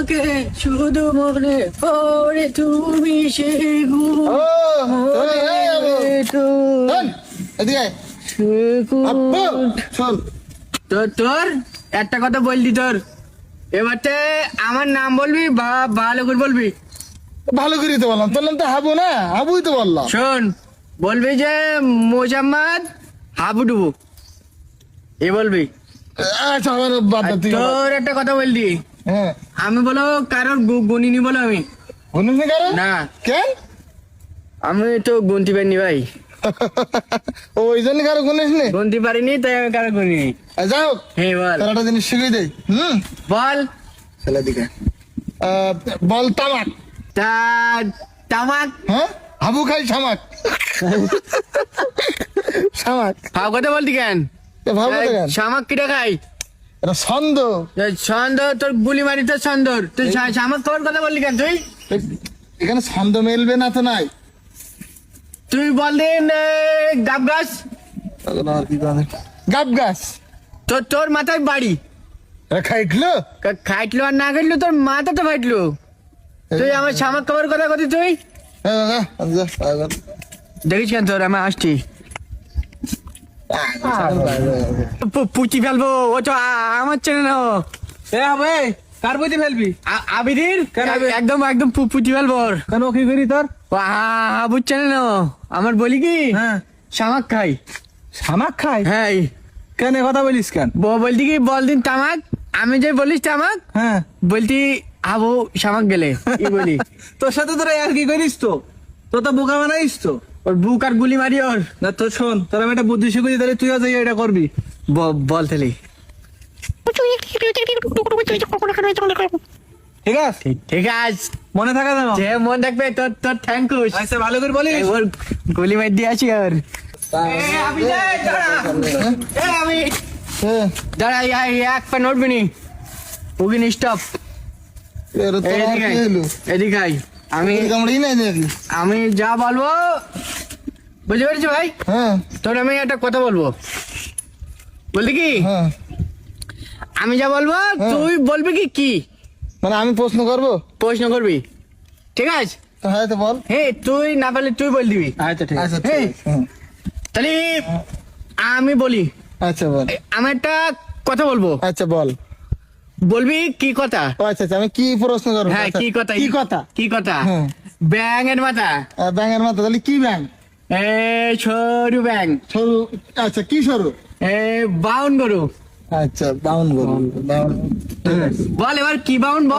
আমাকে শুধু মনে পড়ে তুমি সে ঘুম ও তোরে এই আবু শোন এদিকে আয়। আব্বু শোন তোর একটা কথা বললি তোর এবারতে আমার নাম বলবি বা ভালো করে বলবি ভালো করে তো বললাম তোর নাম তো হাবু না হাবুই তো বললাম শোন বলবি যে মোজাম্মদ হাবুডুবু এ বলবি আচ্ছা আমার বাদ দে তুই তোর একটা কথা বললি হ্যাঁ আমি বলো কারোর গুনিনি বলো আমি গুনিস নি কারো না কেন আমি তো গুনতে পারিনি ভাই ওই জন্য কারো গুনিস নি গুনতে পারিনি তাই আমি কারো গুনিনি যাই হোক হ্যাঁ বল তোর একটা জিনিস শিখিয়ে দেই বল ছেলে দিকে বল তামাক তা তামাক হ্যাঁ হাবু খাই শামাক শামাক ভাব কথা বলতি কেন ভাবো তো কেন শামাক কিটা খাই এটা ছন্দ সন্দর তোর গুলি মারি তোর সন্দর তুই শামাক খাবার কথা বললি কেন তুই এখানে ছন্দ মেলবে না তো নাই তুই বল দিন গাব গাছ গাব গাছ তোর মাথায় বাড়ি খাইটলো খাইটলো আর না খাইটলো তোর মাথা তো ফাইটলো তুই আমার শামাক খাবার কথা কতি তুই দেখিস কেন তোর আমি আসছি পুচি ফেলবো ও তো আমার চেনে না এ হবে কার বইতে ফেলবি আবিদির কেন একদম একদম পুচি ফেলবো ওর কেন কি করি তোর আবুর চেনে না আমার বলি কি হ্যাঁ শামাক খাই শামাক খাই হ্যাঁ কেন এ কথা বলিস কেন বলতি কি বল দিন তামাক আমি যে বলিস তামাক হ্যাঁ বলতি আবু শামাক গেলে ই বলি তোর সাথে তোরা আর কি করিস তো তোর তো বোকা বানাইস তো ওর বুক আর গুলি মারি ওর না তো শোন তোর আমি একটা বুদ্ধি শিখেছি তাহলে তুইও যাই এটা করবি বল তাহলে ঠিক আছে ঠিক আছে মনে থাকা যেন যে মন রাখবে তোর তোর থ্যাঙ্কুস আচ্ছা ভালো করে বলিস ওর গুলি মার দিয়ে আসি আর আমি দাঁড়া এক পা নড়বি নি ওগিন স্টপ এদিকে আই আমি আমি যা বলবো বুঝতে পেরেছি ভাই হ্যাঁ তোর আমি একটা কথা বলবো বলতে কি হ্যাঁ আমি যা বলবো তুই বলবি কি কি মানে আমি প্রশ্ন করবো প্রশ্ন করবি ঠিক আছে হ্যাঁ তো বল হে তুই না পারলে তুই বল দিবি আচ্ছা ঠিক আচ্ছা এই। ঠিক আছে, তাহলে আমি বলি আচ্ছা বল আমি একটা কথা বলবো আচ্ছা বল বলবি কি কথা ও আচ্ছা আচ্ছা আমি কি প্রশ্ন করবো হ্যাঁ আচ্ছা, কি কথা কি কথা কি কথা হ্যাঁ। ব্যাঙের মাথা ব্যাঙের মাথা তাহলে কি ব্যাং এ সরু ব্যাং সরু আচ্ছা কি সরু এ বাউন গরু আচ্ছা বাউন গরু বাউন ঠিক আছে বল এবার কি বাউন বল